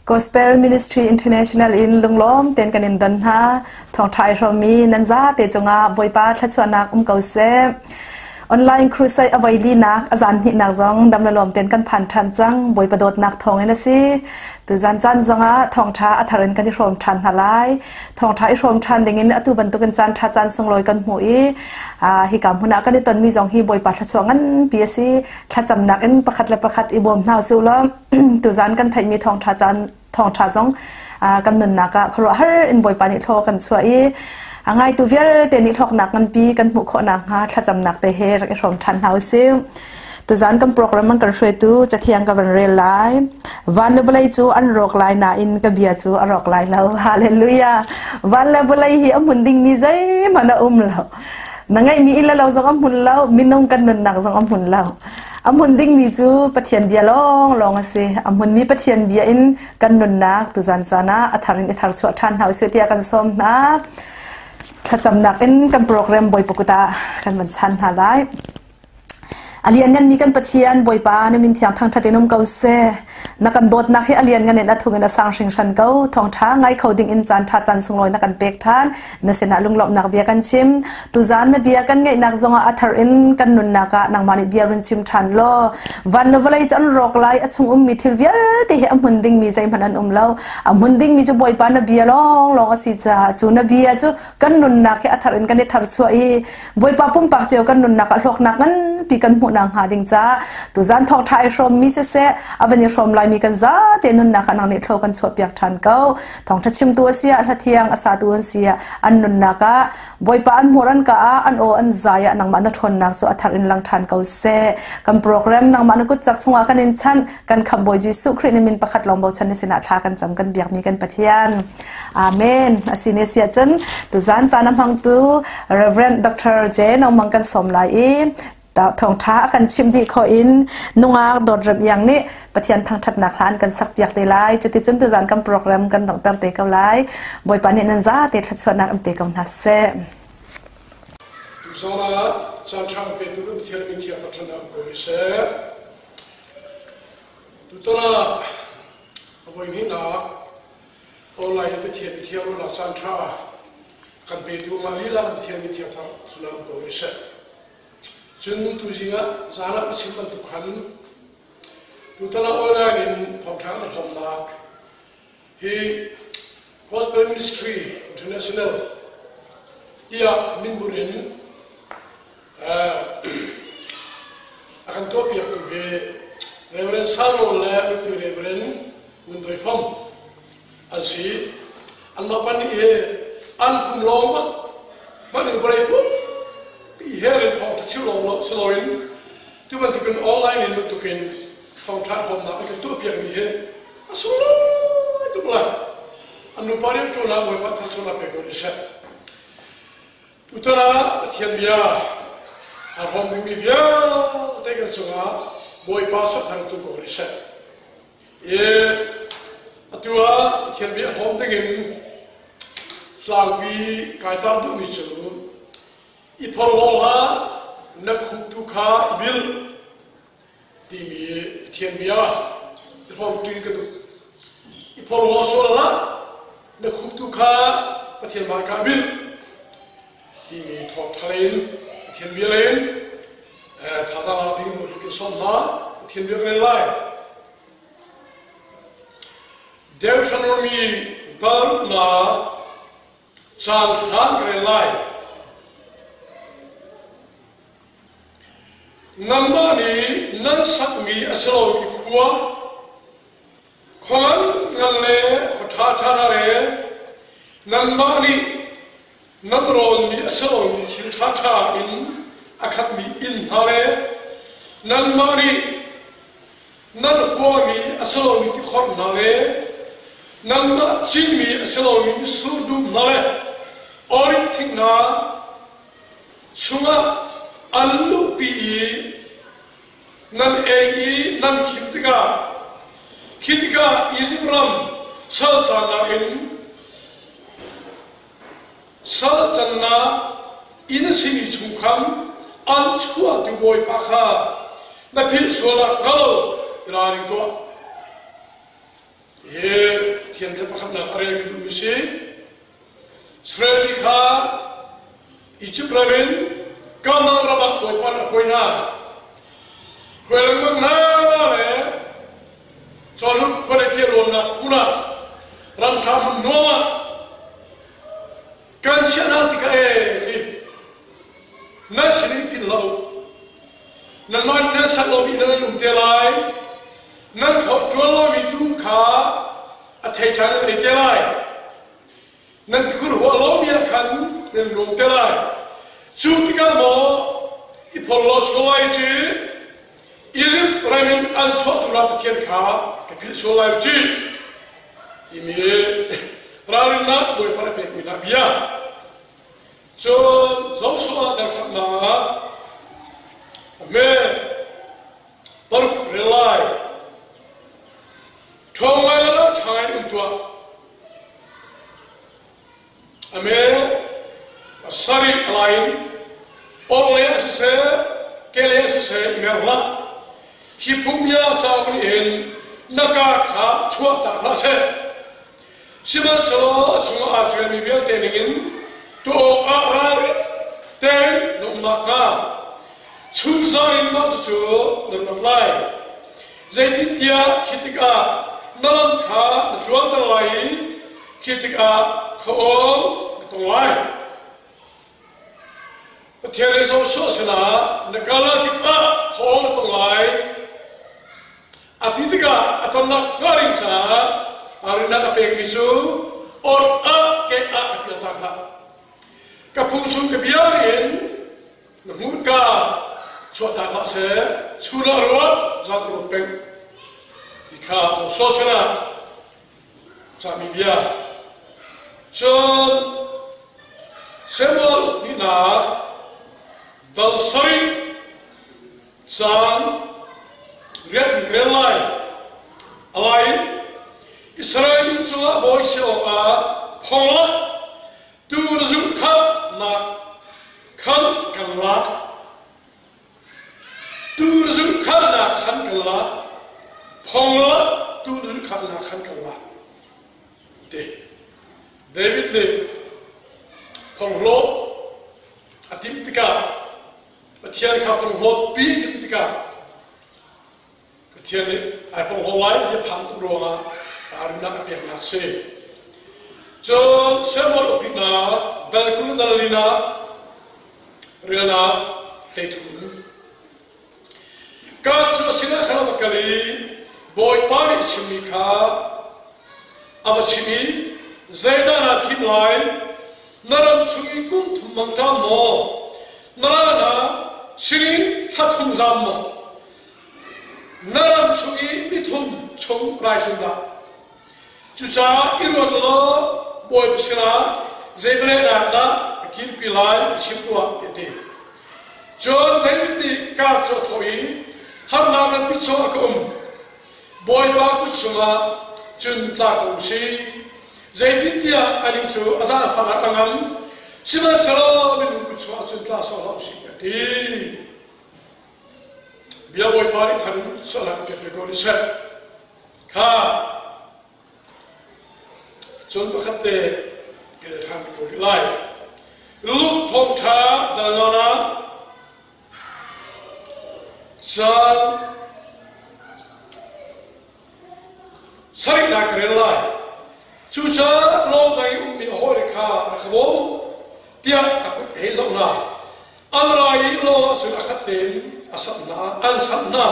Gospel Ministry International in Lunglom ten kanin dan ha thong thai romi nanza te chunga boipa thachwana kause online crusade availi nak azan hi nak zong damlalom ten kan phan than chang boipadot nak thong ena si tu zan chan zonga thong tha atharin kan rom than halai thong thai rom than dingin atu bantu kan chan tha chan songloi kan hui hi kam huna kan ton mi zong hi boipa thachwangan pc thacham nak en pakhat la pakhat ibom naw zulom tu zan kan thai mi thong tha chan thong tha zong kan nun naka khro har in boipa ni tho kan chuai angai tu vial te ni thok nak man pi kan mu kho nak ha thacham nak te he rak rom than hause tu zan kan program man kan shwe tu chathiang ka van rel lai van le bulai chu an rok lai na in ka bia chu arok lai lo hallelujah van le bulai hi amun ding mi zai mana lo nangai mi ila lo zong amun lo minong kan nun nak zong amun lo amun ding mi chu pathian bia long ase amun mi pathian bia in kan nun nak tu zan chana atharin ithar chu than hause tia kan som na thacham nak in kan program boy pukuta kan man chan halai alian ngan mi kan pathian boipa ne min thiang thang thatenum kause nakan dot nak hi alian ngan en athung na sang sing shan ko thong tha ngai khoding in chan tha chan sungloi nakan pek than na sena lunglop nak bia kan chim tu zan na bia kan ngai nak zonga athar in kan nun naka nang mani bia run chim than lo van levelai chan rok lai achung mi thil vial te he amun ding mi zai manan lo amun ding mi chu boipa na bia long asi cha chu na bia chu kan nun nak he athar in kan thar chuai boipa pum pak cheu kan nun nak hlok nak an pi kan mu nang ha ding cha tu zan thok thai shom mi se avani shom lai mi kan za te nun na kanang ni thlo kan chho piak than ko thong tha chim tu sia hlathiang asa tu an sia an nun na ka boipa an moran ka an o an zaya nang ma na thon nak chu athar in lang than ko se kan program nang ma na ku chak chunga kan in chan kan kham boi jisu khri ni min pakhat lom bo chan ni sina tha kan cham kan biak mi kan pathian amen asine sia chen tu zan chanam hang tu reverend dr j nong mang kan som lai e thong tha kan chim di kho in nunga dot rep yang ni pathian thang that nak hlan kan sak yak de lai chati chen tu zan kan program kan dong tar te ka lai boi pani nan za te that chona am te kam na se tu zona chan chang pe tu thian min thia ta thana ko se tu tona voi ni na online pe thia ro la chan tha kan pe tu ma li la thian min thia ta thana ko se chun tu jinga zara chimman tu khan tu tala online in phongthang na thom nak hi Gospel Ministry International ia minburin akan to piak tu ge Reverend Salmo le tu Reverend Undoi Fom asi an ma pan he an pun long ba man boleh pun here in talk to children, tu man tuken online in tuken thong thai hom na cái tu piang mi he asulo tu bla anu pare to na moi pa tha chona pe ko risha utara thian bia a hom ding mi via te ka chunga moi pa so thar tu ko risha e atua thian bia hom ding in slang bi kai tar du mi chu i phol lo ha na khu tu kha bil di mi thian bia i hom tu ka du i phol lo so la na khu tu kha pathian ma ka bil di mi thok thalein pathian bia len tha sa la di mo ki som na pathian bia ka lai Deuteronomy dar na Sang khan kare lai Nambani nan sakmi asalo ki kuwa Khon ngalle khotha thana re Nambani namron mi asalo mi thil tha tha in akhat mi in hale Nambani nan ko mi asalo mi ti khot na le Namba ching mi asalo mi su du na le Orik thik na chunga allu pi nan ei nan khitika izibram sal chana in simi chungkham an chua tu boy pakha na phil sola galo raring to ye thian de pakham na are du si Srebika Ichupramin Kamal Rabak boy pan khoina khwelang mang na le choluk khole ke rona kuna ram tha mun noma kan chana tika e na shri kin lo na man na sa lo bi na lum te lai na tho tro lo mi dum kha a thai chan le te lai nan tikur ho lo mi khan nen rum te lai chu tika mo I pholo so lai chi Izin ramin an chot rap thian kha ka phil so lai chi imi rarin na boy para pe ku na bia chon zo so dar khat na me par relai thong mai la chai un tua ame sari line Olha se kele se imerla hipumya sabri en naka kha chua ta kha se sima so chunga atremi vel teningin to arar ten no naka chuzarin ma chu no naflai zaitin tia khitika nalan kha chuan ta lai khitika khom to lai Tiada sesuatu sena, negara kita khom tong lai, atitika atau nak garing sa, arina kapeng misu, or ke apil takha. Kapungsun kebiarin, namurka, cuaca se, cura ruat, zat rupeng, dikha sesuatu sena, sami biar, jon, semua ni nak. Dal sari sang red grelai alain Israel chua boy shoa phongla tu zum kha na khan kalak tu zum kha na khan kalak phongla tu zum kha na khan kalak David ne phonglo atim tika Patian kapung hot beat tika. Patian ai pong holai dia pam tu ronga arina apiak nakse. John semol opina dalkulu dalina rena teitun. Katsu sina khala kali boy pani chimika abachimi zaidana thimlai naram chungi kum thumang tammo Nana Shirin Tatum Zammo naram chungi mithun chung rai chunda chucha irot lo boy pisina zebre na da kil pilai chimtua te John David ni ka cho thoi har na kan pi cho akum boy ba ku chunga chun tla ku si zaitin tia ani chu azan fa na angam sima salo min ku cho chun tla so ho si te bia boy pari than so la ke pe ko ni sa kha chun ba khat te ke than ko lai lu thong tha da na San Sari na kerelai Chucha lo dai mi hoi kha khabo tia akut hezong na Amrai lo sun akhaten asana an sanna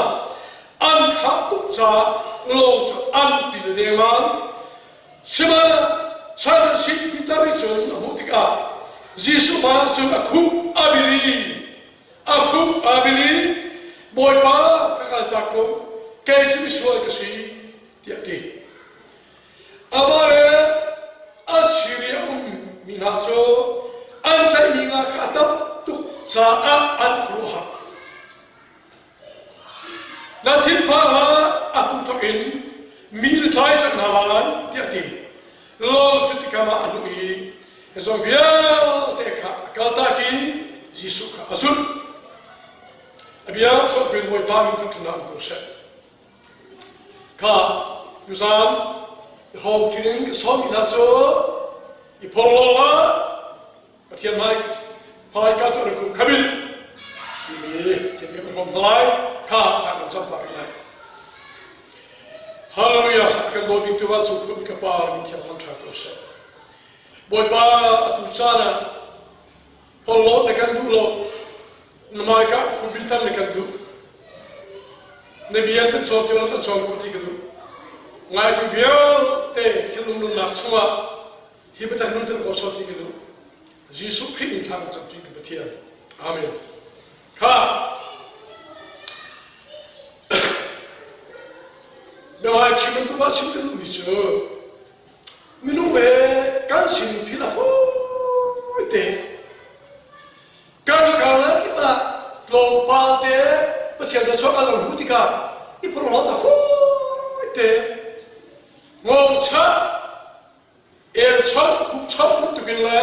an kha tu cha lo chu an pildeman shima san sin pitari chun amutika Jisu ma chun akhu abili Boy pa kakal tako kaisi miswal kasi tiati. Amare Assyria minacho antai minga katap tu saa anruha. Natin pa ha aku tokin militai sak nawalan tiati. Lo sutikama anui ezovia teka kaltaki Jisuka asul. Abia so bin boy pa min tak na ko set ka yusam hom tining so mi na so I polola patian mai ka to ko kabil ini ti me hom lai ka ta ko cham pa lai hallelujah kan do bin tu wa so ko ka pa min ti tan ta ko set boy pa atu chana polo de kan du lo Namaka kubiltan lekandu, nebiyan te chotiola te chongkuti kadu. Ngai tu vial te tilum nu nakchuma, hibetak nu te kosoti kadu. Jisu kini thang chapti kebetian. Amen. Ka. Bewai chimen tu basim kadu bicho. Minuwe kansin pilafo ite. Kan kala kita lompat de, macam tu soal lalu tika, ipun lompat ite, ngomcha, elchon, kupchon tu gila,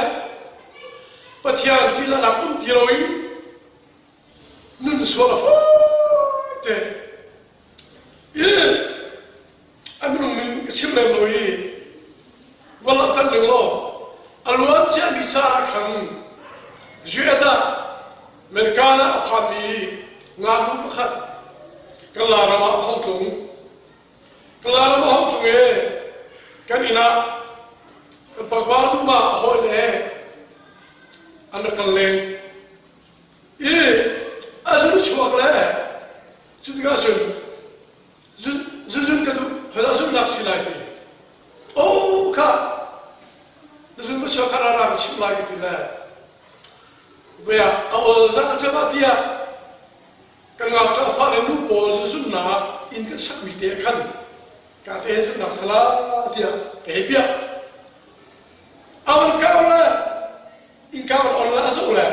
macam tu lah nakum tiroin, nun soal ite, ye, aminu min kecil leloi, walatan lelo, aluan je bicara kang. Jueda merkana aphami ngalu pakhat kalarama hongtung kanina pagbardu ma hole anakaleng azulu chuakle chudiga zun kadu phalasun naksilaiti o ka zun mushakarara chilagiti la Vaya awal zang sebatia kan ngata fare nu pol susun na in ka sak mi te khan ka te su nak sala dia ke bia awal kaula in ka on la asula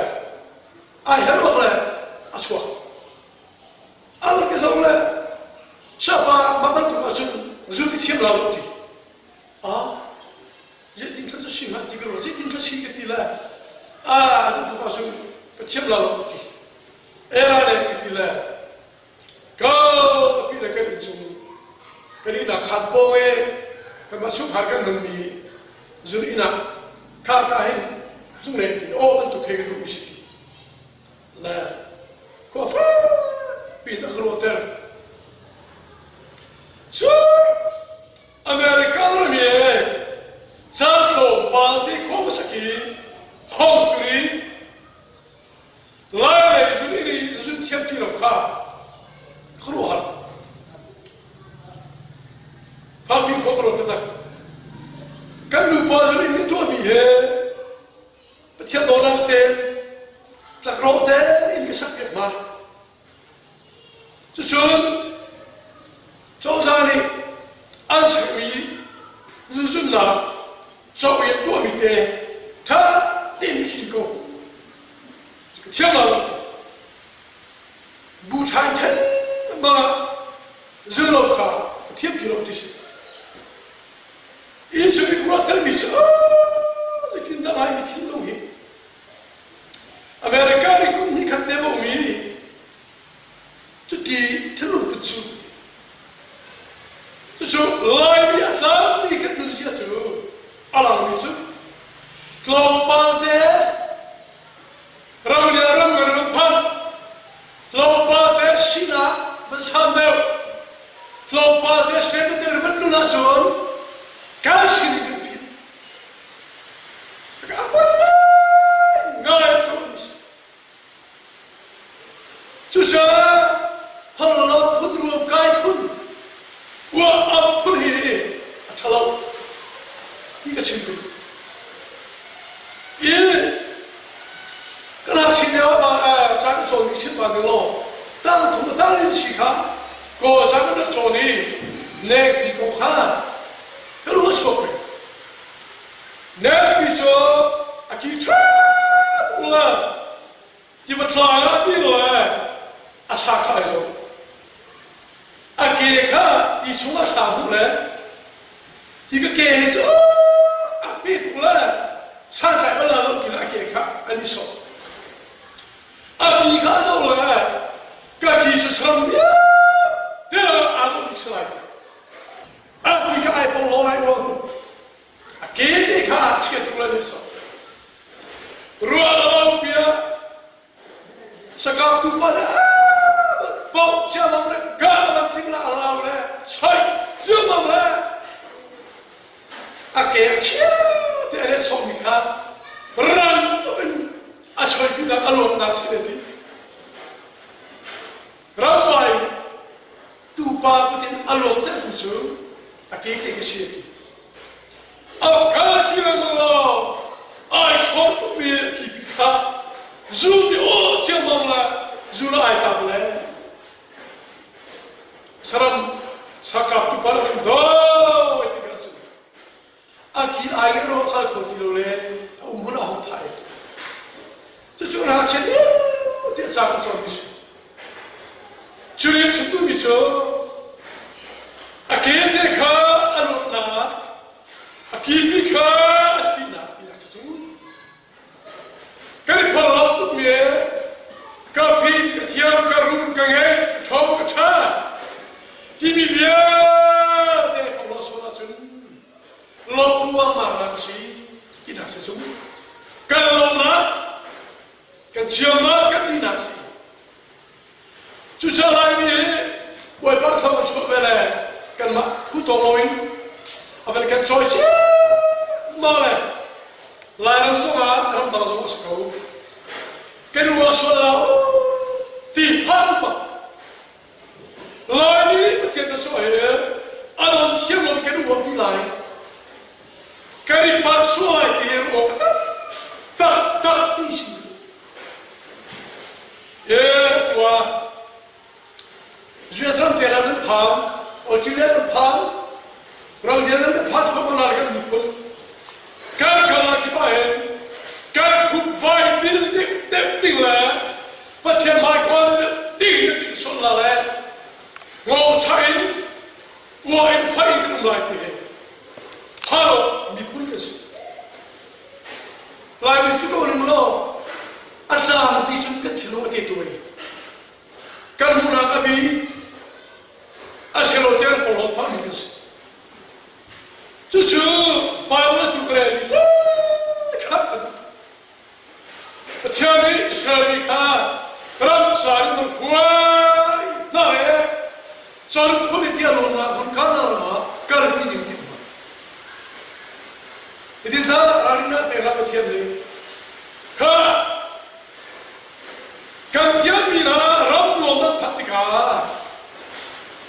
ai har wala aswa awal ke sawla shaba mabantu asun zul ti la luti je tin ka su shi ma ti gro je tin ka shi ke ti la tu masuk kecil lalu lagi. Era ni kita kau tapi nak kerinjung, kerana khampoe, kemasuk harga nambi, zurina, kakahin, zurenti, tu kaya tu mesti. La, kau pin agroter. So, Amerika ni, satu parti kau sakit. Hong Kuri, lai zuni zun tiap ti lokha, keruhan. Papi kokro tetak, kan lupa zuni ni tu bihe, petian orang te, tak rote in kesak mah. Cucun, là cho việc đua bị tệ thà tiền khi cô thiên là bù trái thế mà dư lộc cả thiên kỳ lộc thì ý sự của nó thật bị sợ lekin đã lại bị thiên lộc hết America thì cũng như khát tế bộ Mỹ chút thì thiên lộc thật sự chút lại bị áp bị cái đường gì chứ alam itu global te ram pan global te China bersandar global te sekarang itu berdua zon kasih di apa nggak terus susah kalau pun ruang kai pun wah pun ini kalau 이거 친구. 예. 그나 친구가 자기 좋은 신 받는 거. 땅 도무 땅인 시가 그 자기는 좋으니 내 비공한 그러고 싶어. 내 비저 아기차 올라 이거ట్లా가 비로에 아사카에서 아기가 뒤충아 사후래 이거 계속 Itu lah, sangat malam kita kekak aniso. Abi kau lah, kaki susram ya, dia aku diselai. Abi kau ay pelolai waktu, kita kekak kita lah aniso. Ruang laut dia, sekap tu pada, bau siapa mereka nanti belah laut le, say siapa mereka. Akhirnya tiada somika rantuin asal kita alur nasi itu ramai tupa putin alur tertuju akhirnya kesini apa sih malah asal tu mir kipika zul oh siapa malah zul ay table seram sakap tupa lagi doh itu biasa 아기 아이로 갈 거기로래 문화 호타이 저쪽은 하체 내 작은 좀 미소 주님 축도 미소 아기한테 가 알았나 아기비가 아티나 비나서 좀 그리 컬러도 미에 카피 그티암 가룸 강에 처음 차 디비비아 대 컬러소나 좀 lâu ruang marang si kita sejauh kalau nak kan siapa kan tidak si cuaca lain ni buat apa sama cuaca le kan mak hutan lain apa kan cuaca malah lain sama dalam tahun sama sekau kan luar soal di palma lain ni betul soal ada siapa kan luar pilai Kari palsuai dia orang tak di sini. Ya tua, justru jalan depan, jalan depan, orang jalan depan semua nak nikul. Kar kalau kita kar kubwai building lah, pasal mereka building kisah lah, ngau cain, ngau infai kita mulai tu. Halo, mipul kasi. Lain itu kau ni mula, asal bisun ketilu mati tuai. Kan muna kabi, asal hotel polot pami kasi. Cucu, Bible tu keren itu, kap. Tiada Israel ni kah, ram sari berkuai, nae, sari politik alona, bukan alona, kalau pilih. Jadi saya ralina pernah bertiap ni, kan tiap mina ram nomor patika,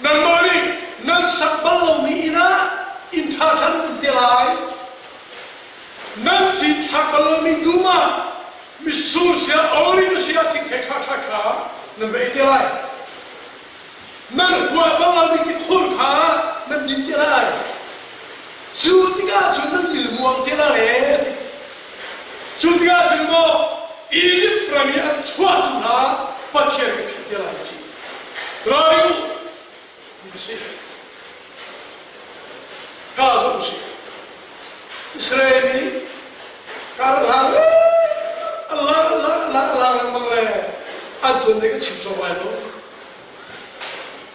nampak ni nasabal lomi ina intatan untelai, nanti sabal lomi duma, misusya awli misusya tik taka, nampak intelai, nan buat bala mikir khur ka, nan intelai. Sudah chua tu na bắt thiền cái phật tiền lại chi rồi đi xem khá giống gì Israel ini karena Allah mengenai antun dengan cipta baru.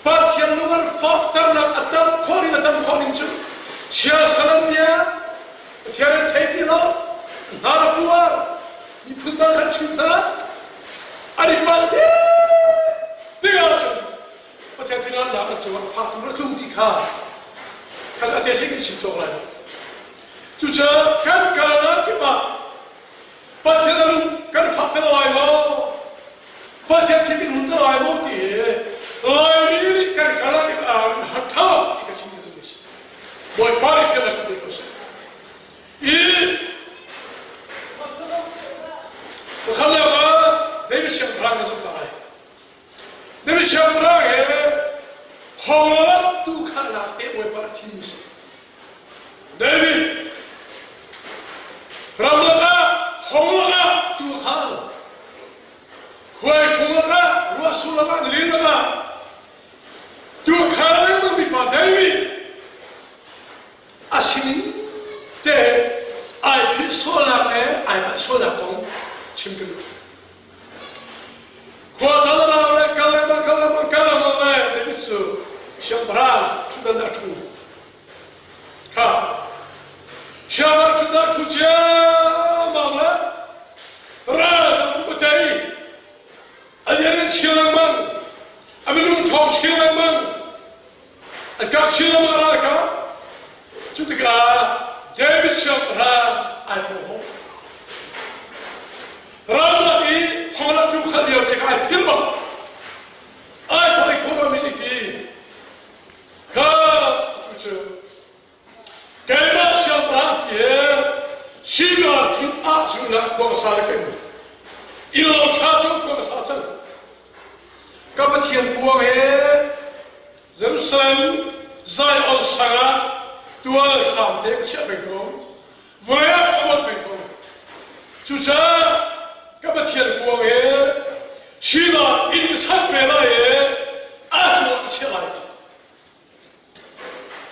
Partian luar faktor nak atam korin tu, siasan dia, tiada tadi lo, nara buar, di pundakan cinta, ada palde, tinggal tu, partian tinggal nak jual faktor bertumbuh Kasa dia sih cipta baru. Juga kan kalau kita partian lalu kan faktor lain lo. Baca TV untuk ayam dia, ayam ini kan kalau kita hafal kita cuma itu. Buat baris yang aku itu sih. Ini, kalau apa, David siapa orang yang sampai. David siapa orang yang hongolat tu kalah buat para tim sih. David, Ramlaka hongolat tu kalah. Kuai sulaga, luas sulaga, nilailaga. Dua kali mami padai asini te ai pi sulaga, ai ba sulaga cimkelu. Kuai sulaga kalama le tebisu siapa sudah datu. Ha, siapa sudah datu mama, rata tu betai. Ada silang mang, aminum thong silang mang, agak silang maraka, juga David siapa aku, ram lagi hongat tu kalian dekai filma, aku ikut misi tu, kerana siapa ye, siapa tu aku nak kuasa lagi, ilau cacok kuasa. Kapatian buang Jerusalem, Zion Sara, dua sampai siapa bengkong, waya kawan bengkong. Juga kapatian buang Sheila ini sampai lah acuan siapa?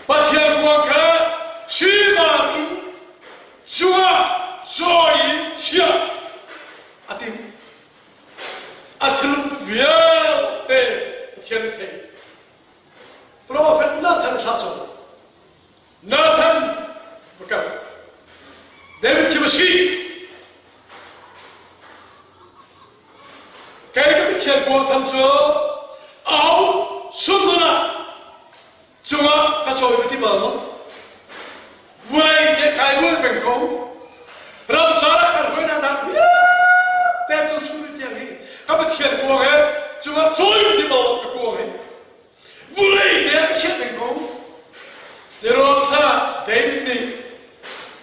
Kapatian buang Sheila ini jua joy siapa? Atim, atilum vial te tiada te. Prophet Nathan sahaja. Nathan bukan. David kibasi. Kaya kebitian kuat tamso. Au semua. Cuma kasih beti mana. Wai dia kaya boleh bengkau. Ramsara kerana nak via. Tentu sulit yang ini. Kebitian kuat cuma joy beti mana kuat. Mulai dia kecil bengkau. Jerosa David ni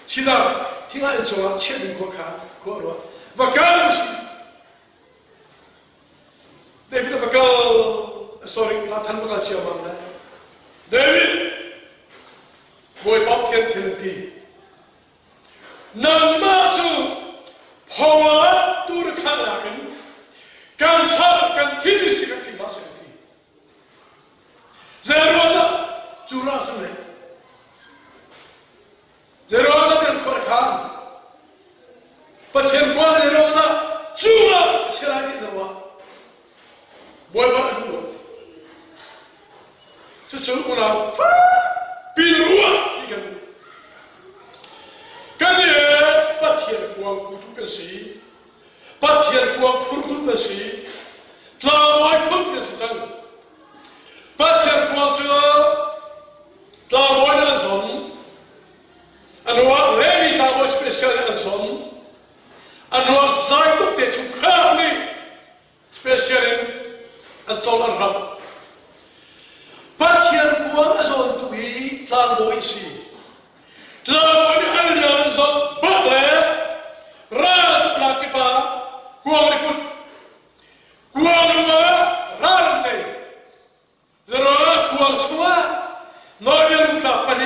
cina tinggal enjoy cina kuat kuat. Vakal mesti. David vakal sorry Nathan vakal siapa mana? David boy bab tian ti. Nang maju pawat tur kalamin kan sar kan tinis kan tilas ti. Zeroda curah sunai. Zeroda terkorkan. Pasien kuat zeroda curah selagi terwa. Boy pada dulu. Cucu una biruat tiga ni. Kalian pasien kuat putu kasi, pasien kuat putu kasi, telah boy putu kasi jangan. Pasien kuat juga telah boy nazon. Anwar lagi telah boy spesial nazon. Anwar zaiduk tecukai ni spesial Ansolan ram. Patian buang azon tui tlang boy si. Tlang boy ni alian azon bakle. Rara tu laki pa. Kuang riput. Kuang rua rara te. Zero kuang semua. Norbia luka pani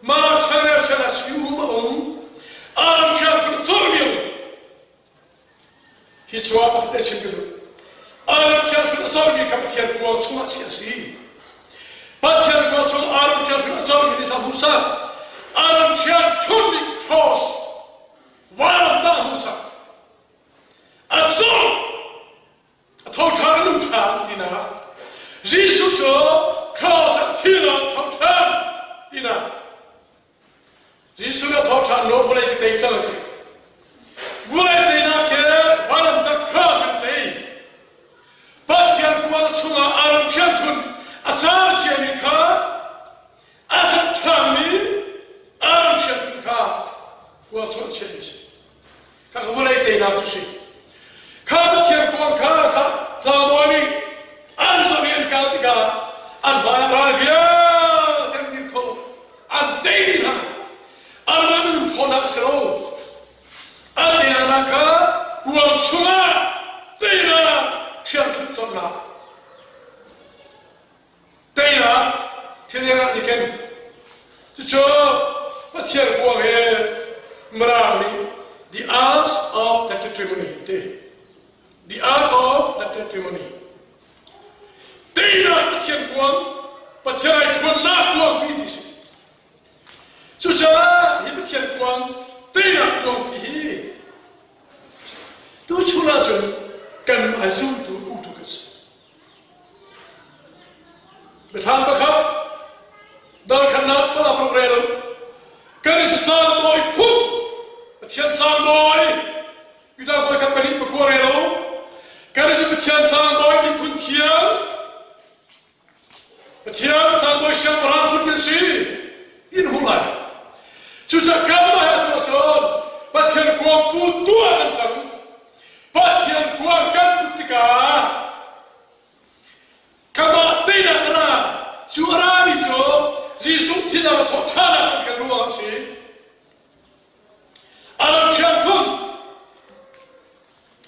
Mana chana chana siu Alam chana tu zorbia. His Isua pakde chimbilu. Aram tiang chun azal mi kap tiang kuang chunga siasi. Pat tiang kuang chun aram tiang chun azal mi ni tabusa. Aram tiang chun mi cross. Varam da musa. Azal. Thau chan lung chan dina. Jesus cho cross tila thau chan dina. Jesus na thau chan no boleh kita chalati. Boleh dina ke varam da cross te. Patian kual sunga aram chantun azal siani ka azal chami aram chantun ka kual sunga siani si. Kaka boleh dina tu si. Kaka tiang kuang ka zamoni anzamian kaltiga an bayarafia tendir ko an deina an mamin thona sero an deina naka kual sunga deina tiang chut zonna deina tianga niken tucho patian kuang he mrani the hours of the testimony. The art of the testimony. Deina patian kuang, patian kuang na kuang bitisi. Susah, hi patian kuang, deina kuang bihi. Tu chula jun kan azul tu utukas. Betan bakap, dal kana pala progrelo. Kan istan boy pun, patian tan boy. Kita boy kapalin progrelo. Kan je patian tan boy ni pun tiang. Patian tan boy siang orang pun bensi. In hulai. Susah kamah ya tuan. Patian kuang pun dua kencang. Patian kuang kan putika. Kama tidak kena. Suara ni jo. Yesus tidak bertolak dengan ruang si. Alam chantun.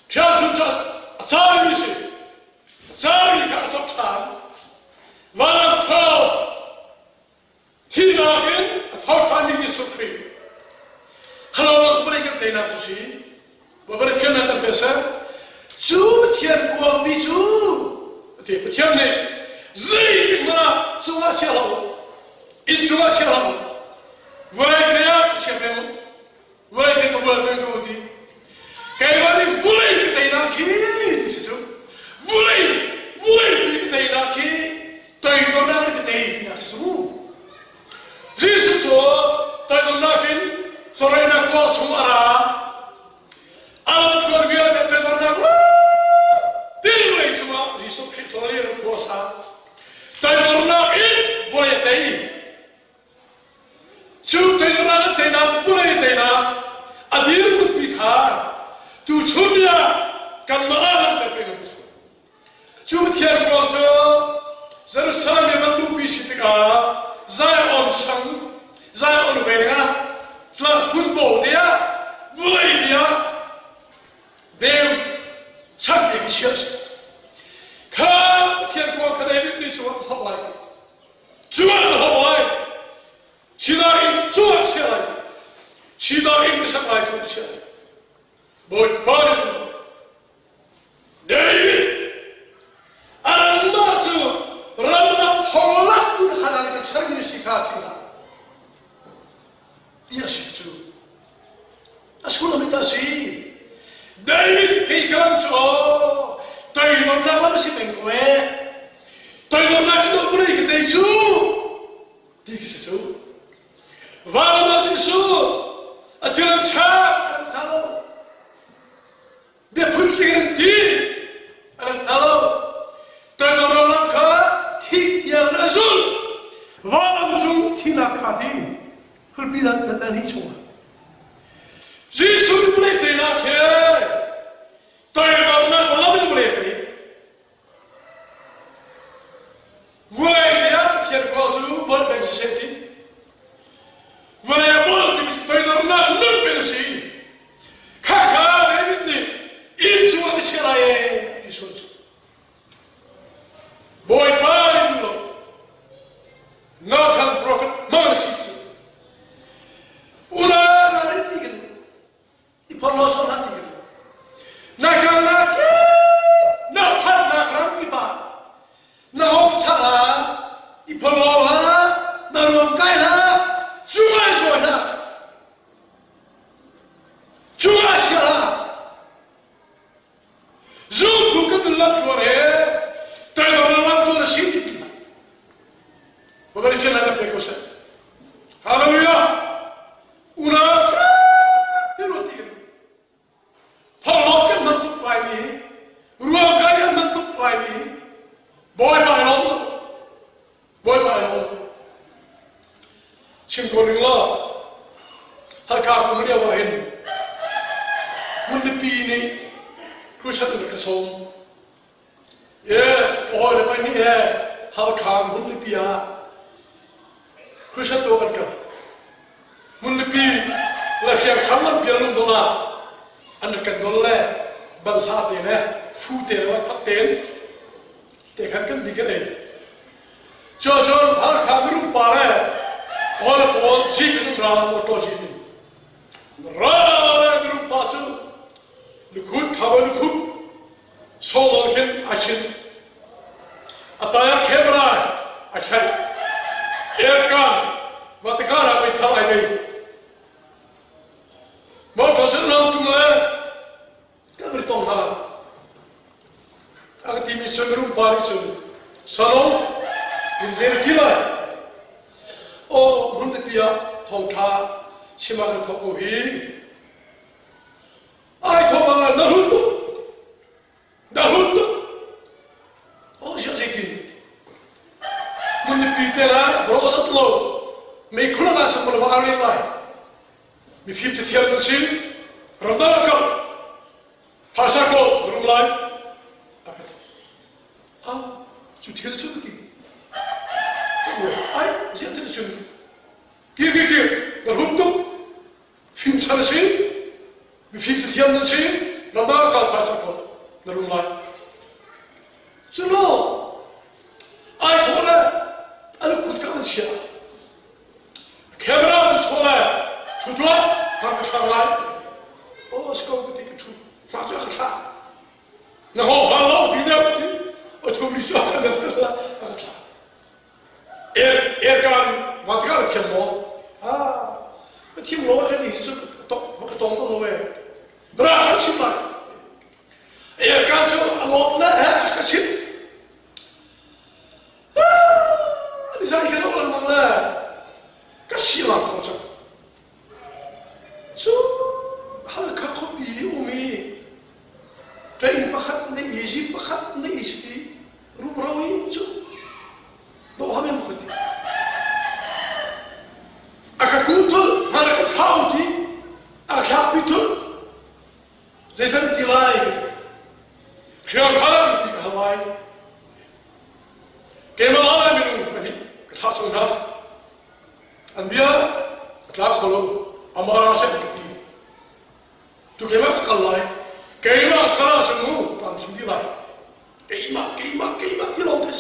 Chantun cari misi. Cari kat sopan. Walau cross. Tidak kan. Atau kami Yesus Kristus. Kalau orang mereka tidak tu si. Beberapa tiang akan pesa, cuma tiang kuang bisu, tiang tiang ni, zai di mana semua sialau, ini semua sialau, boleh dia siapa yang, boleh dia kebuat bengkau di, kaya ni boleh kita inaki di situ, boleh kita inaki, tapi orang kita tidak sesuatu, Yesus tu, tapi orang sore nak kuat semua. Alam keluarga dan peternak, tidak cuma Yesus Kristus yang kuasa. Tapi peternak ini boleh tei. Cuma peternak tena boleh tena. Adir pun bika. Tu cuma kan malam terpengaruh. Cuma tiada kuasa. Jerusalem yang melupi sitika. Saya on sang, saya on venga. Selang pun bawa dia, boleh dia. Deus sabe que chega. Cada tiang kuang kadai ni cuma hawai. Cuma hawai. Sidarin cuma siapa? Sidarin siapa cuma siapa? Boy balik tu. David. Alam masuk ramlah hawlat pun kanan kecari sikapnya. Ia situ. Asal minta si. David pikan so, tapi orang nak masih mengkue, tapi orang itu boleh kita isu, tiga sesuatu. Walau masih isu, ajaran cak kan tahu, dia pun kiranti, kan tahu, tapi orang nak tiada nazul, walau macam tidak kati, berbeda dengan itu. Yesus boleh terima kasih. Tapi orang malam boleh terima. Boleh dia tiada kuasa boleh bersihati. Boleh boleh tiada tapi orang nak bersih. Kakak David ni ini semua dicerai di sana. Boy balik dulu. Nathan prophet masih. Ulah hari tiga. Ipalosan nanti. chim ko ring lo har ka ko mria wa hin mun de pi ni ku sha de ka som ye ko le pa ni ye har ka mun de pi ya ku sha to ka mun de pi la khiam kham man pi lu do na an ka dol le bal ha te ne fu te wa thak ten te khan kan dik ne cho har ka gru pa le all upon chicken ra mo to chicken ra gru pa chu lukhut khabal lukhut solo ken achin ataya khebra achai erkan vatkara mai thalai nei mo to chen nam tum le ka gru tong ha aga timi changru pa ri chu salo izer kila o bunde pia thong tha chima kan thok hi ai thok bang na hut o je kin bunde pi te la brosat lo me khuna ga sam lo wa ri lai mi phim che thial na sin randa ka phasa ko drum lai a chu thial chu ki ai je te chu Gir, der Hund, film Charlie, wie viel zu tun ist, dann da kann Pastor kommen, der Rumlai. So no, I told her, alle gut kann man schier. Kamera und Schule, tut was, mach ich schon rein. Oh, es kommt mit dir zu, mach ich klar. Na ho, hallo, die Nerven, und du bist auch an der Stelle, aber klar. Kann was gar nicht mehr. Cái team lối cái gì chứ cái tông có lối bra cái chim này cái chỗ lột nè cái chim đi ra cái chỗ làm bằng nè cái gì làm không chắc chú hay là các con bị umi train bắt khách này easy bắt khách này easy đi rùm rau in chú đâu ham em không đi Aka kutul, mana kat sauti, aka capitul, jadi tilai. Khian khalam di halai, kemalai minum pani, kata cuna, anbiya, kata kholo, amara se kiti. Tu kemal khalai, kemal khala semu, tan tilai, kemal tilai tes.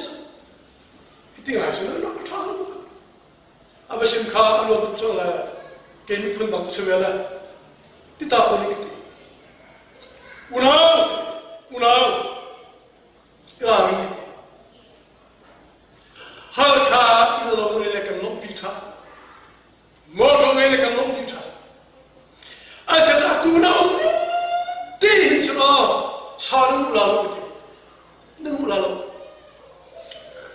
Itu yang saya nak katakan. Abasim kha alot chole ke ni phun dang chwela ti ta ko ni kiti unau ila ni har kha ila lo ni le kan lo pi tha mo to me le kan lo pi tha asa na tu na om ni ti hin chlo sa nu la lo ti nu la lo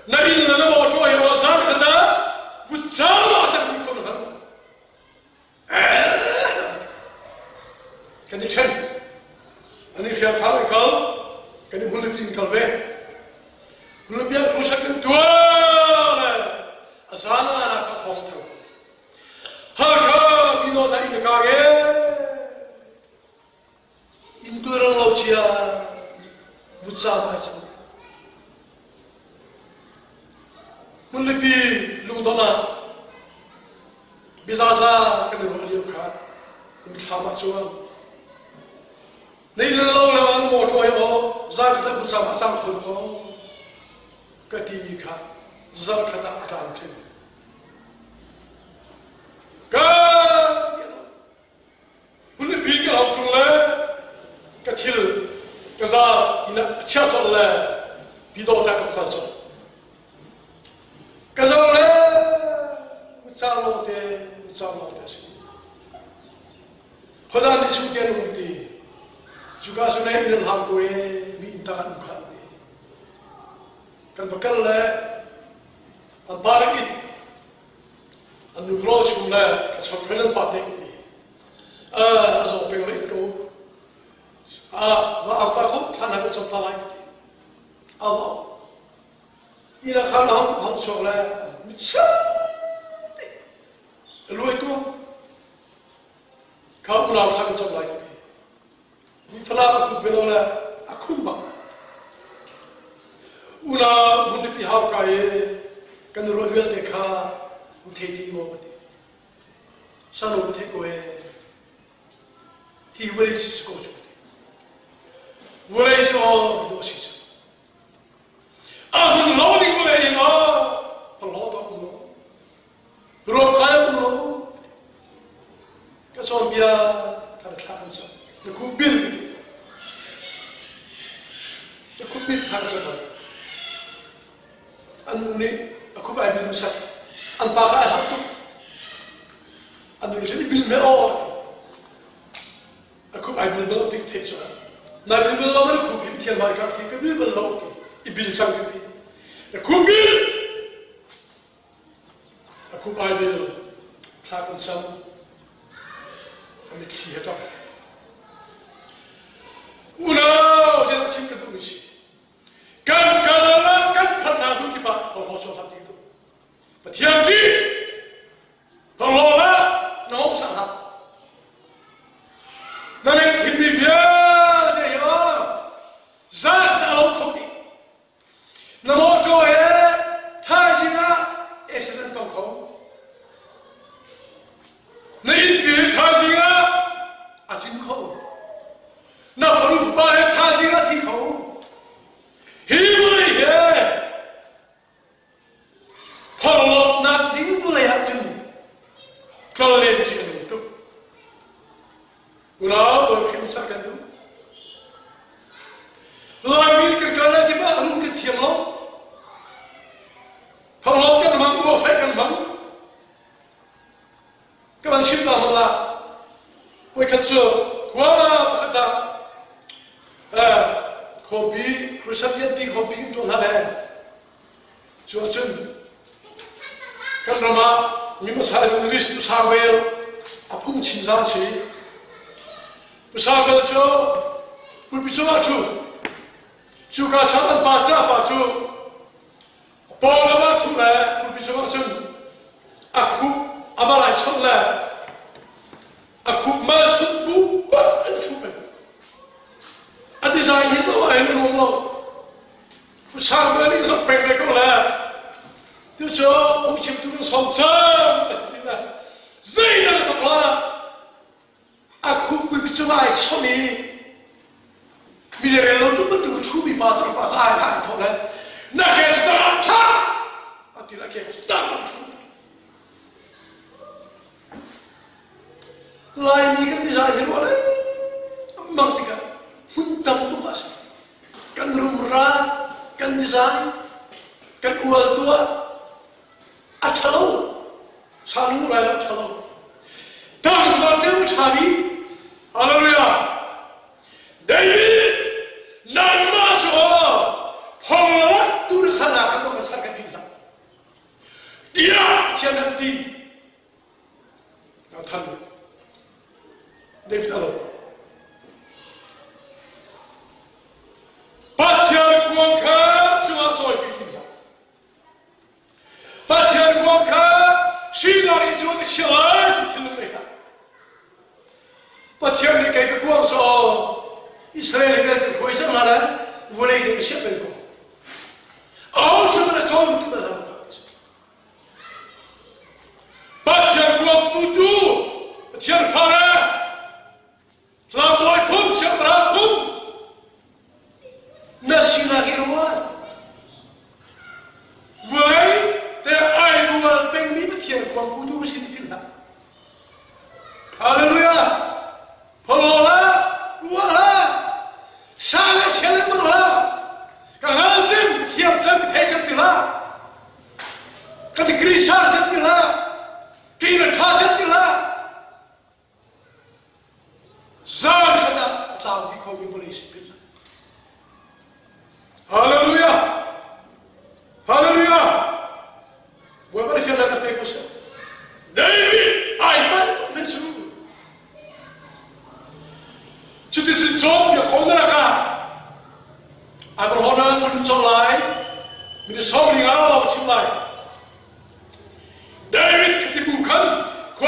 na illa na mo to yo san kata Wutsala aja ni kono kan. Kan di ten. Ani dia kau kal, kan di mula ping kal ve. Mula ping krusak kan dua le. Asana anak kat hong thang. Har ka bino ta in ka ge. In turang lau chia. Wutsala aja. Mula ping Lungdona, bisa kan dia balik kan, bersama cuan. Nih lalu mau cuai zak kita bersama sama khulko, ketimi kan, zak kata akan tim. Kan, boleh pikir apa le, ketil, kezar ina ciacol le, bidau tak kacau. Kazale, ucalo te sini. Khoda ni suke nungti, juga sunai ilal hamkoe bintangan ukhan ni. Kan bakal le, an barakit, an nukro shumle, kacakmelan patek ni. Aso pengelit ko. Maaf takut, tanah kacak talai. Allah. Ina kan ham chole mitsa รวยตัวเขาอุณาทางจำไรกันดีมีฟลาคุณเป็นอะไรอาคุณบังอุณาบุตรพิหาวกายกันรวยเวลเตค่าอุเทดีโมบัดสนุกเทโกเอที่เวลสิสโกจุดเวลสิโอดูสิจ้ะบุญโลดีกูเลยนะตลอดบุญโลรวมขายบุญโลก็ชอบเบียร์ทำข้าวมันจ้ะแล้วกูบิลไปดิแล้วกูบิลทางจ้ะไปอันนี้กูไปบิลมุสักอันปากไอ้หัตถุอันนี้ฉันบิลไม่ออกกูไปบิลไม่ออกที่เทจ้ะนายบิลไม่ออกแล้วกูพิมพ์เทียนมาครับที่ก็บิลไม่ออกอีบิลจังกันดีกูบิลกูไปบิลทางมันจ้ะอันนี้ที่เหตุการณ์อุณาเจ้าสิ่งที่ดูสิกันละกันพันนาดูกี่บาทพอชอบทำที่ดูปะเทียมจีพอละน้องสาวนั่นเองที่มีเพียงเดียวจัดอารมณ์ของดีน้ำมันโจ้เอ๋ท่าจิงะเอเซนต์ต้องเขาในอินเดียท่าจิงะอาจิงเขาน้าฟลุตบาเอท่าจิงะที่เขาฮิวเลยเฮ้พอลบนักดิ้งบุเลยอาจุนกลเล่นที่นั่นตุ๊กเราบริพิมพ์สักกันดูลายมีกระกระที่บ้ารุ่งกระเทียมล้อพอลบกันมันวัวไฟกันมันก็มันชิมตามละไว้ขัดเจอว่าปกติขบีครูสัตย์ปีขบีตัวนั่นแหละจวบจนกันเรามามีมาสายริสตุสาวเวลอาพุ่งชินซาชีตุสาวเวลโจบุบิโจอาจูกาชันปาจ้าปาจูปอลมาทุเล่บุบิโจอาจูอาคุอามาลายชนเล่อาคุมาชนบุบอันทุเล่อันที่ใจยิ่งสบายในโลกเราผู้ชายเมื่อนี้สเปรย์ไปก็แล้วดูเจ้าผู้ชิมตัวสองจานนี่นะใจนั่นก็ต้องละอาคุบุบิโจอาชนนี้มีเรื่องลุ้นมันต้องชูบีบาตัวปากหายเท่านั้นนักเกษตรชาอันที่นักเกษตรชูลายมีกันที่ใจเห็นว่าเลยมังติกันหุ่นดำตัวมาสิกันรุมรากันดีไซน์กันอวดตัวอัชโลชาลุไรแล้วชาโลตั้งตัวเต็มชาบีฮาเลลูยาเดวิดนั่นมาชัวพอละตุรขนาขันต้องสักกันพิลาเดียเชียนันตีเราทำเดวิดอะไรปัจจัยกวางข้าชัวจอยพิทิลาปัจจัยกวางข้าชีนาริจวนเชียร์พิทิลเลยค่ะปัจจัยนี้ใครก็กวางโซอิสราเอลเป็นผู้อิสลามนะวันนี้ก็ไม่ใช่เป็นคนเอาฉันมาชอบที่มันทำกันปัจจัยกวางปุตุปัจจัยฟาระสลามบอยพุ่มเชื่อมราพุ่มนัสินากิรวันวันแต่ไอ้บัวเป็นมีปัจจัยกวางปุตุสิ่งที่นั่นฮาเลลูยาพอละบัวละชาเลเชลมันละกังหันซิมเทียมจังเทจังติละกันที่กรีชาจังติละกีนท่าจังติละซาลขณะตามที่เขามีบริสุทธิ์ละฮาเลลูยาฮาเลลูยาบัวบริสุทธิ์ละกับเปกุศลเดวิดไอ้บ้านต้องเป็นสู้จุดที่สุดจบอย่าคนนั่นแหละค่ะไอ้บอลฮอนนั้นคุณจงไล่มีแต่สองลิงเอาชิมไล่เดวิดที่บุกขันควา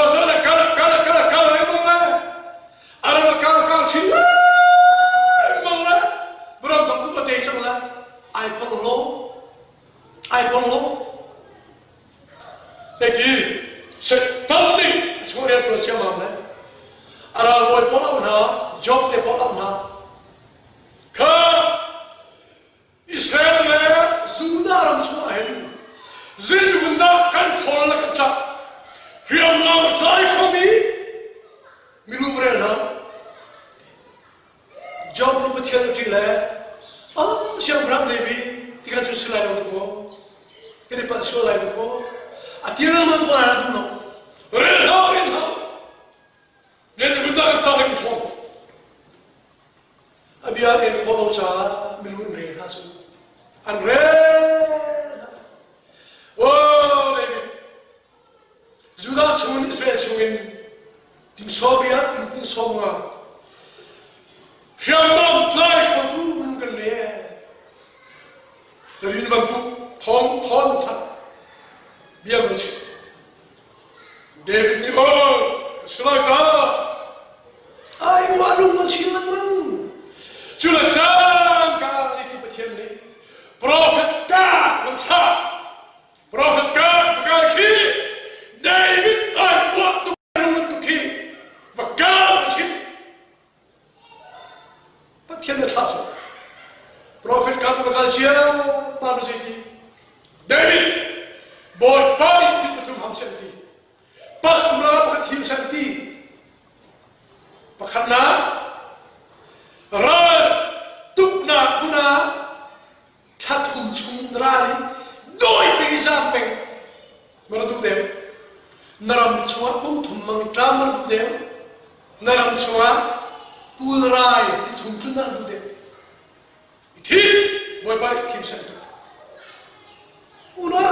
sẽ tâm định số đẹp rồi chưa mà đấy à rồi bỏ ông hả job để bỏ ông hả khá Israel này Judah làm sao hết Giêsu bunda kan thol la kan cha Priam nam sai không mi milu bre na job đi bắt thiên đi lại siang bram devi thì kan chú lại đâu có cái này bắt số lại đâu có à tiền mà có là đâu nó ren ha Giêsu bunda kan cha kan thol abia en kholo cha milu bre ha su an Oh, David. Judah chun Israel chun tin Sobia tin Songa. Hiamam tlai khodu mun kan ne. David bang tu thon that. Bia mun chi. David ni sulai ta. Ai wa lu mun chi lan man. Chula chang ka iti pathian ni. Prophet ka lam sa. Prophet God Vakaki David I want to king Vakaki But here the task Prophet God Vakaki Babaziki David boy party Patum Hamsenti Patum Patim Santi Pakana Ra Tupna Guna Tatum Chundrali Doi pisang peng mereduk dem naram chua kum thum mang tra mereduk dem naram chua pulrai di thum tu mereduk dem iti boy bai tim santu una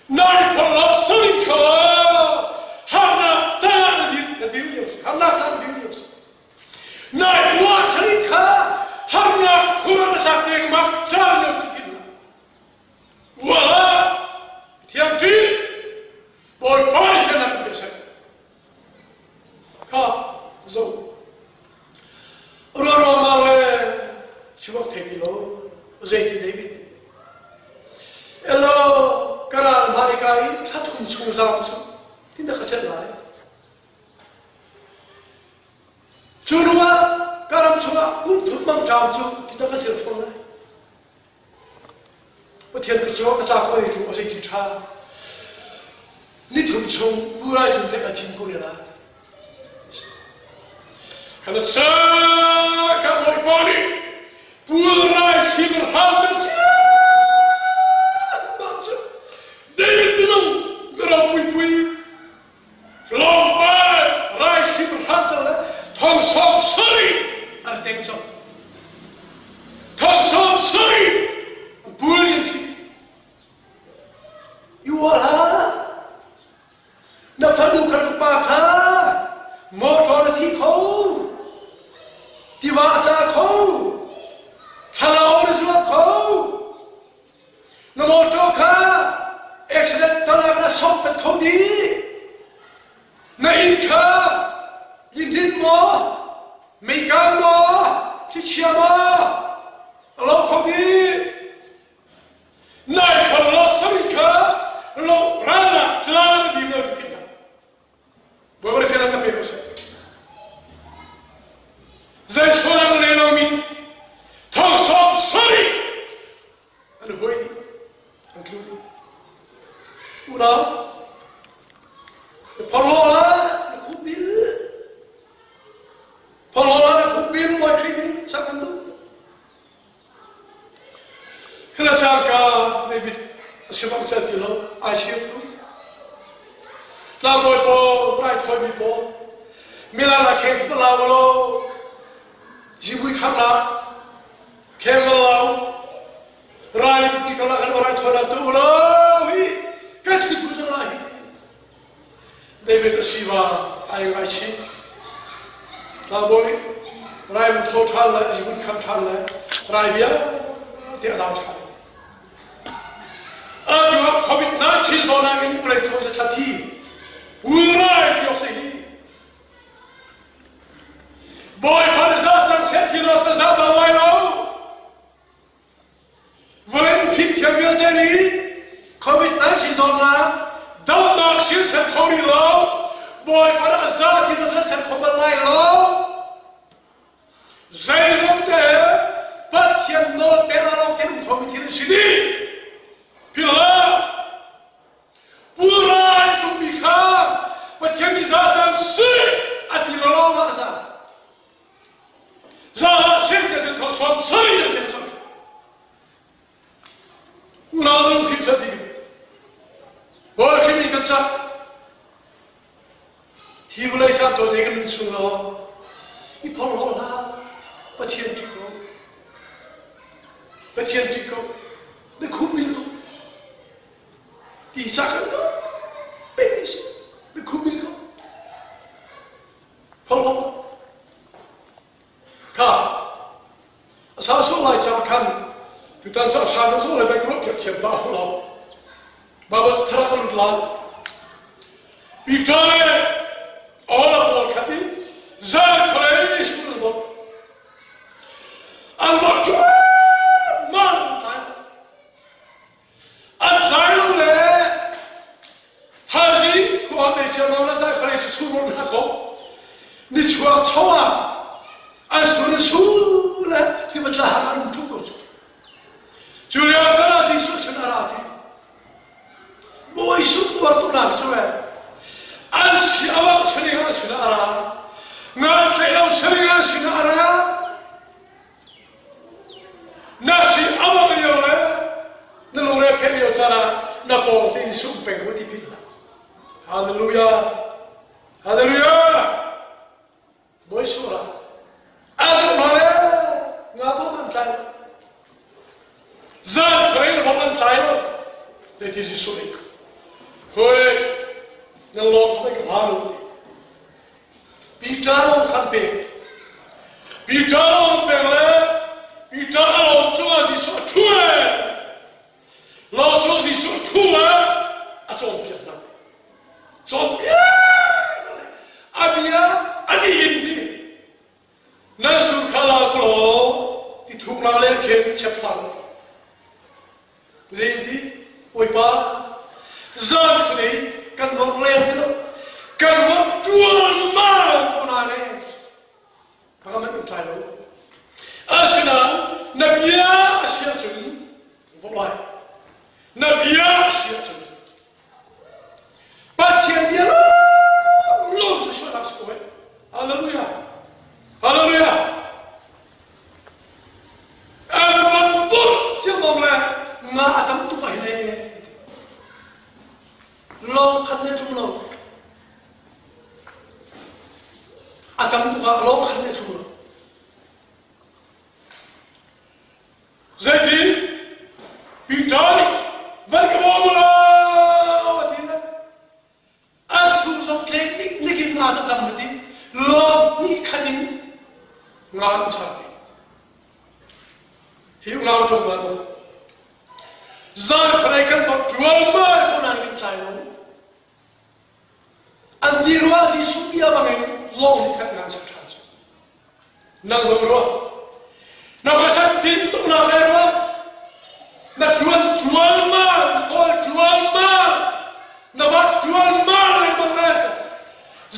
nai pala salikha hana tan di dius hana tan dius nai wa salikha hana khurana sakte mak chal Voilà, tiens tu, pour pas faire la personne. Car, zo, roro male, tu vas te dire, j'ai été David. Hello, karal marikai, tatum chungzam, tinda kacet lai. Chunua, karam chunga, kuntum mang jam chu, tinda kacet lai. But here the job is our way to was a teacher. Little so, who I can take a team Gulina. Can a sir, cowboy body, poor right, silver hunters. David Binum, Mirapui, long by, right, silver hunter, Tom Sop, sorry, I think so. Tom Sop, sorry. Brilliant. You are na fanu karpa motor thi kho diwata kho thana on jua kho na motor kha accident tana na sop pet kho di na in kha yin mo me ka mo chi chia mo lo kho di Nai pala sarinka lo rana clara di no kipina. Boleh saya nak apa saya? Saya sekolah menelami thong som sorry. Anu hoi ni, including. Una, palola nak kubil, buat kribil, siapa tu? Kena sangka David sebab saya lo asyik tu. Lalu po right hoy mi po. Mila la kek lalu lo jibui kamla kemlau right ni kalau kan right hoy tu lo hi kat itu salah. David siwa ay asyik. Lalu ni right total la jibui kam total la right dia dia dah cakap. Aduh, COVID-19 zona ini mulai terus terjadi. Urai dioksehi. Boy pada saat yang saya kira bersama walau, Valentine yang berjadi COVID-19 zona, dan naksil boy para za ki do sen khom lai lo zai zong te pat hian no te la lo ken khom thi si ni pila pura tu mi kha pat hian ni za tan si ati lo ma sa za sen ke sen khom so sai ke so una do fi sa di boy ki mi ka sa hi gulai sa to de kan su lo I phong lo la pa thiên chi ko de khu bin to ti sa kan do pe ni si de khu bin ko phong lo ka sa so lai cha kan tu tan sa sa no so lai ka ro phe ba lo ba ba thara ko la pi tale all of the khapi za khale shuru do an do tu man tai an tai lo le haji ko ame chama na za khale shuru na ko ni chua chawa an shuru shuru la ti batla haran tu ko julia tara si su chana ra ti boy su ko tu na so an si awak sering sila ara ngan kailau sering sila ara nasi awak yo le nalore kemi yo cara na po ti su peng ko ti pila haleluya haleluya boy sura azam mare ngapa man kai zan khain ko man kai lo de ti si suri koi nang long kami kemana ni? Bicara kan pek, bicara le, bicara cuma si satu lo cuma si satu acompian nanti, acompian, abia adi ini, nasu kalau lo ditukar le kem cepat, jadi oipa, zat ni kan wong lem tu kan wong jual mal tu nane bagaimana mentai lo asna nabiya asia sun wallahi nabiya asia sun patien dia lo tu suara sekoe haleluya haleluya an wong jemong la nga atam tu bahne long khane tum lo atam tu ga long khane tum lo zati pitani vergebola watina asu zok teknik nikin na za tam hati lo ni khanin ngan cha hi ngan to ba zan khane kan to dual ma ko nan kin sai lo antiruasi supia bangin long kat ngan sa trans nang zoro na kasat tin tu na lerwa na tuan ma ko tuan ma na wa tuan ma le bangla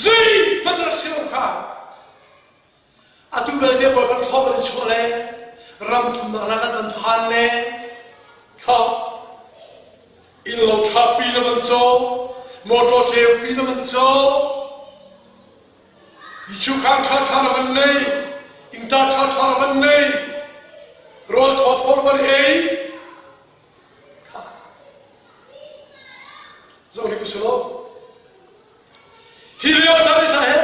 zi madrak silo kha atu bel de bo kan khobar chole ram tum na la dan phan le kha in lo thapi na man so motor se pi na man so ichu khang tha tha na man nei ing ta tha tha na man nei ro tho thor man ei zo ni kuslo hilio chari cha hai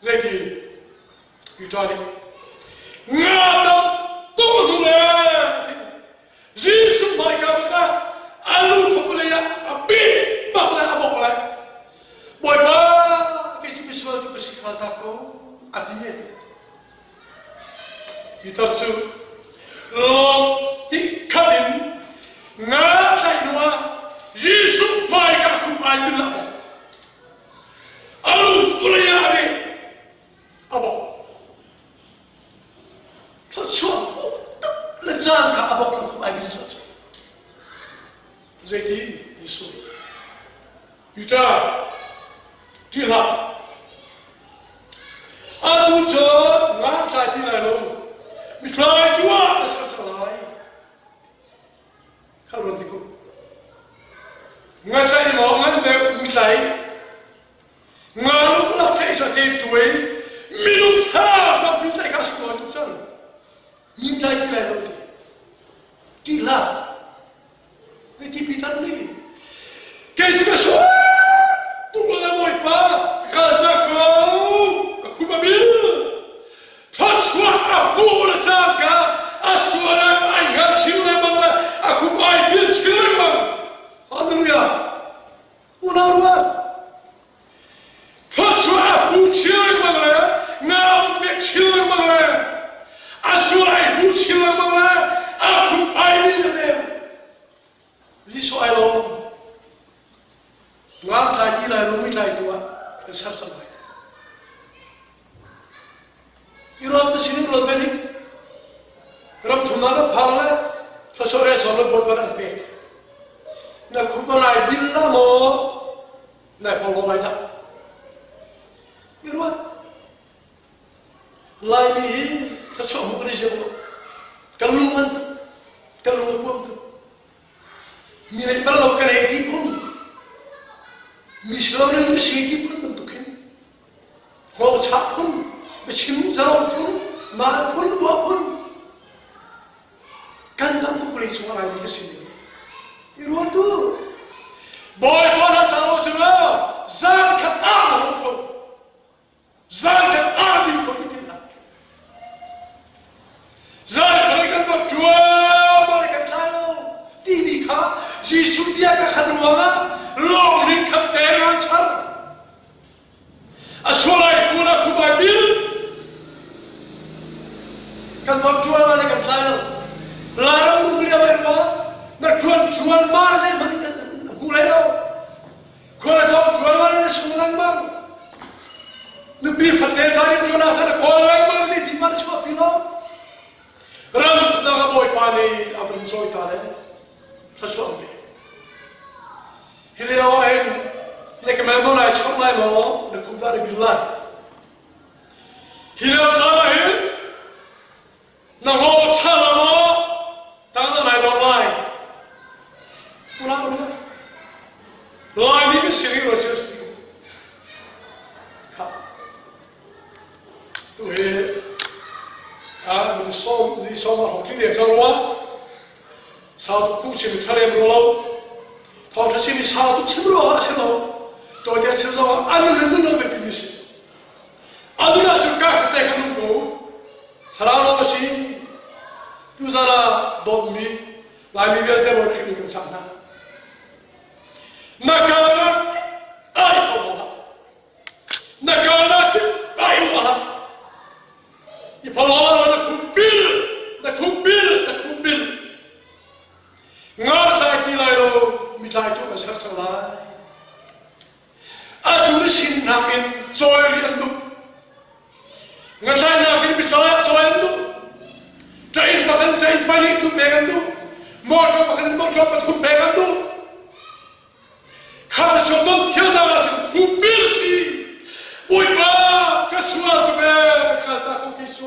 zeki itani ngata tu le Jesus mai ka ba alu khule ya abi bakla abokla boy ba kichu biswa tu kusikha ta ko atiye bitarsu lo ti kadin nga sai noa Jesus mai ka ku ai bila alu khule ya abi abo ta so le zan ka abokla ku ai bila Zeti Yesus. Peter, ที่ละอาดูเจองานใจที่ไหนลงมีใจที่ว่าจะสักสลายข้าวรันติกุงานใจหมองานเด็กมีใจงานลูกหลักใจจะเก็บตัวมีลูกชาต้องมีใจข้าศึกตัวทุกชั้นมีใจที่ไหนลงที่ละในที่พิธานนี้เกี่ยวกับส่วนตัวเราไม่ป้าข้าจะเขาคุณมาบิลทัชว่าอับบูลจามกาอัศวรไอ้งานชิลเลบังละอักุบไอ้บิลชิลเลบังฮาเลลูยาอุนารัวทัชว่าอับบูชิลเลบังละงานเบกชิลเลบังละอัศวรไอ้บูชิลเลบังละอักุบไอ้บิลเดมลิสไอโลงานใจที่ไหนรู้ไม่ใจตัวเป็นสับสนไปอีรอบนี้สิ่งที่เราเป็นรับทุนนั้นพังเลยถ้าส่วนใหญ่ส่วนเราบริบทนั้นเป็นนักขุดมาไหนบินละโมไหนพังลงไหนทับอีรอบลายมีถ้าชอบมุกนี้เจ้ากันลุงมันตุกันลุงมันตุมีอะไรบ้างเรากันเองที่พุ่งมีสโลว์มีสิ่งที่พุ่งมันตุกินหัวชักพุ่งไปชิมจะลงพุ่งมาพุ่งหัวพุ่งกันทำตุกรีช่วงอะไรมีสิ่งนี้อีรู้ตัวบอยปอนด์ทางเราจะว่าจานขัดอาหารคนจานขัดอาหารดีคนที่นั่นจานใครกันก็จัวมาเลยกันใช่แล้วที่นี่ค่ะจีสุดเดียกับขัดรัวมาลองลิ้นขัดเตะงานฉันอาศัยกูนักคุบายบิลกันวันจัวมาเลยกันใช่แล้วลาเรามึงเลี้ยวไปรัวนักชวนชวนมาใช่มันกูเลยเราคนละเขาชวนมาเลยสุ่มลังบ้างนึกปีฝันเตะใจชวนอาศัยคนละมาใช่ปีมันชอบปีน้องรำทุกนักบอยปานีอับรินโซยตาเลยถ้าชอบเลยฮิเลโอเองในกระแมมอะไรชอบไล่หมอในคุมตาในบิลไลฮิเลโอชอบอะไรนักโง่ชาลามอตั้งแต่ไหนโดนไล่กูรักเลยไล่นี่เป็นสิ่งที่เราเชื่อสิครับตัวมันส่งมาของที่เดียวจังวะสาวทุกคนชิมทะเลมันเราพอถ้าชิมสาวทุกชิมรู้ว่าใช่ไหมตัวเดียวชิมสาวอันนั้นนั่นเป็นพิมิสิอันนั้นชุดก้าขัดแต่กันนุ่งกูสารเราไม่ใช่ยูซาราดอมมีลายมีเวลเตอร์บอลที่มีกันสั่งนะนักการนักไอ้ตัวละนักการนักไอ้ตัวละอีพลาเรานักคุบิลงานใจที่ไรเรามีใจตัวมันสักสลายอาดูนี่สิ่งนักอินจอยเรียนดูงานใจนักอินมีใจจอยเรียนดูใจอินบังใจอินไปนี่ดูเบกันดูมอจอบังมอจอปทุมเบกันดูข้าจะชดต้นเทียนนาจะคุบิลสิโอ้ยบ้ากระสวดตัวเบข้าตาคุกิโช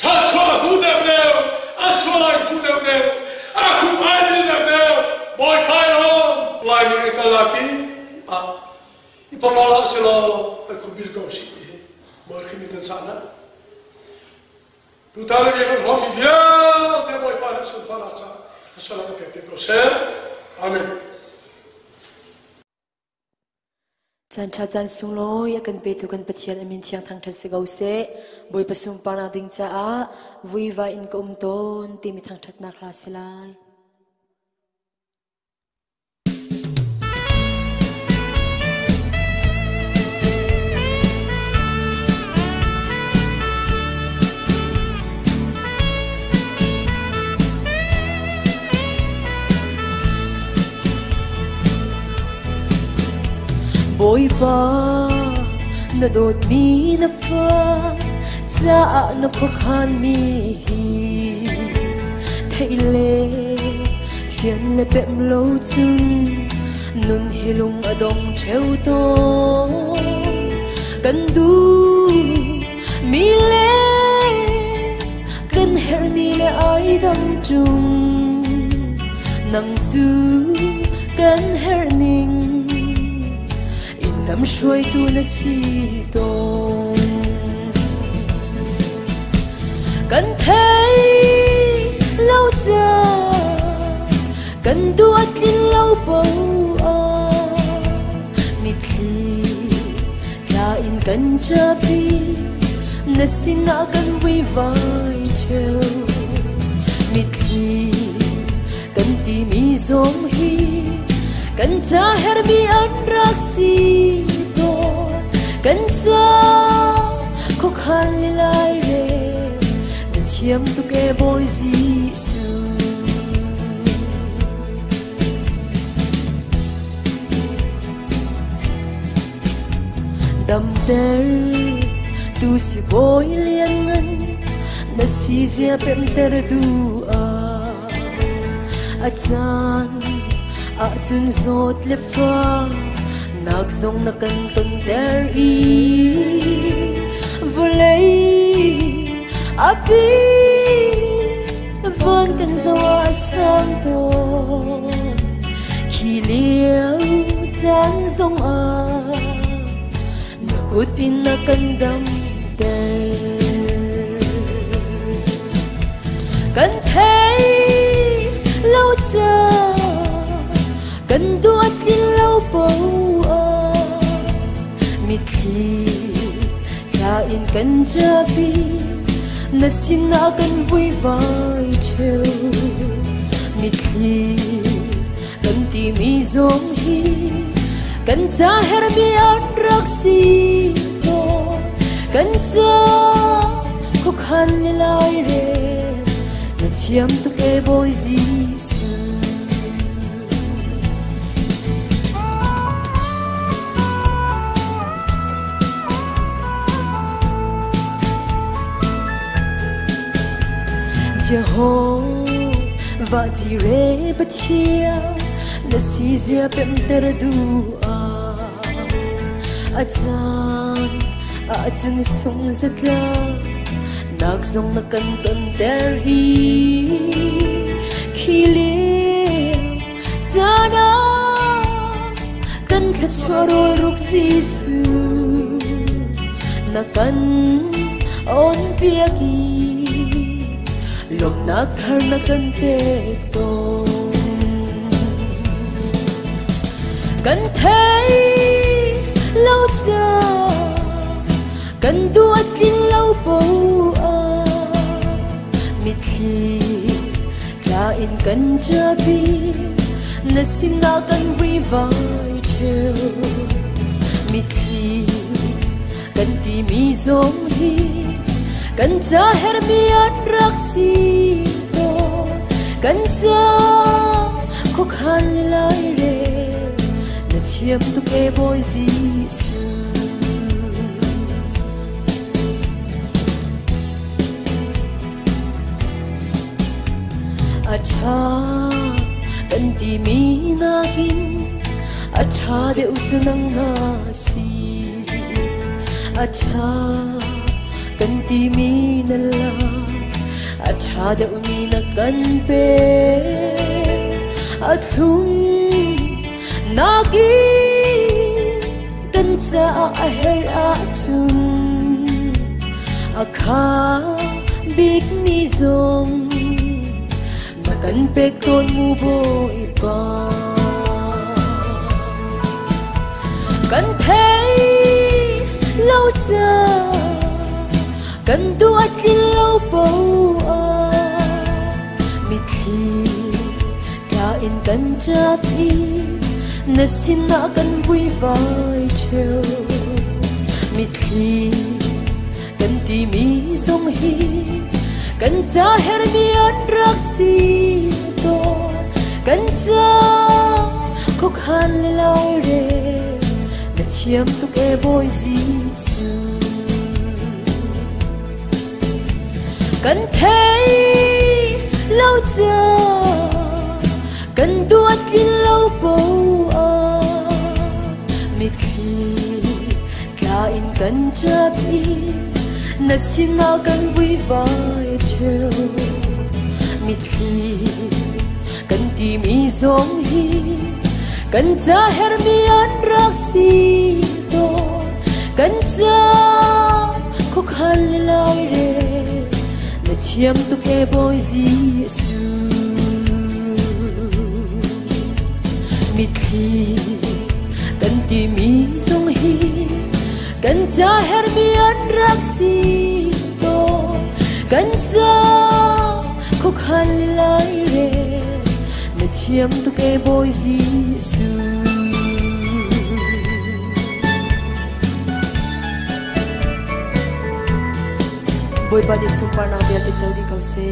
ถ้าชอบกูเดียวอาศัยกูเดียวอาคุไปนี่เดียวบอยไปน้องลายมีกันลักกี้อีพอเราลักษณะอาคุบิลก็สิบอยมีกันsanaดูตาเลยมีคนพร้อมมีเดียวแต่บอยไปนั่นสุดพาราชาอาศัยกับเพียงก็เสอาเมนจันทร์จันทร์สุงโลยกันเปิดกันปัจเจียนมินเชียงทางทัศน์เกาเสบอยประสุมปานาดิงจ้าวิวาอินกุมต้นที่มีทางทัศน์นักลาสลายบอยบ้านาโดดมีนาฟ้าจะนาพกหันมีไทยเลเขียนและเต็มโลจุน nun hilung adong treo to kan du mi le kan her mi le ai dang chung nang chu kan her ning in nam shuai tu na si tong kan thấy lâu giờ kan duat lin lâu bầu mi khi la in kan chapi na sina kan vui vai treo mi khi kan ti mi zom hi kan cha her mi an rak si to kan sa khóc han lai re na chiam tu ke boy Giêsu đam ter tu si boy lian ngan na si zia pem ter du a chan a chun zot le fa nak zong na kan ton ter i volei a pi von kan zawa sang to khi liao chan zong kutin na kandam kan thấy lâu giờ kan duat lin lâu bầu mi khi la in kan chapi na sina kan vui vai treo mi khi kan ti mi zom hi kan cha her mi an rak si to kan sa khóc han lai re na chiam tu ke boy Giêsu Jehovah Jireh batia na si zia pem ter du a chan a chun sung zat la nak zong na kan ton ter hi khi le cha na kan thla chwa roi rup Giêsu na kan on pia ki lom na khar na kan te to kan thấy lâu giờ kan duat lin lâu bầu mi khi la in kan chapi na sina kan vui vai treo mi khi kan ti mi zom hi kan cha her mi an rak si to kan cha khóc han lai re na chiam tu ke boy Giêsu acha kan ti mi na hin acha de usunang na si acha kan ti mi na la acha de umi na kan pe athum nagi kan sa a her a chun akha big ni zong na kan pek ton mu boy pa kan thấy lâu giờ kan duat lin lâu bầu mi khi la in kan chapi na sina kan vui vai treo mi khi kan ti mi zong hi kan cha her mi an rak si to kan cha khóc han lai re na chiam tu ke boy Giêsu kan thấy lâu giờ kan duat lin lâu bầu mi khi ta in cần chấp đi na xin nào cần vui vai trêu mi khi cần tìm ý giống hi cần cha her mi an rak si to cần cha khóc hal lai re na chiam tu ke boy Giêsu mi khi cần tìm ý giống hi cần cha her mi an rak si to cần cha khóc hal lai re na chiam tu ke boy Giêsu boy ba de super na bia pe chau di kau se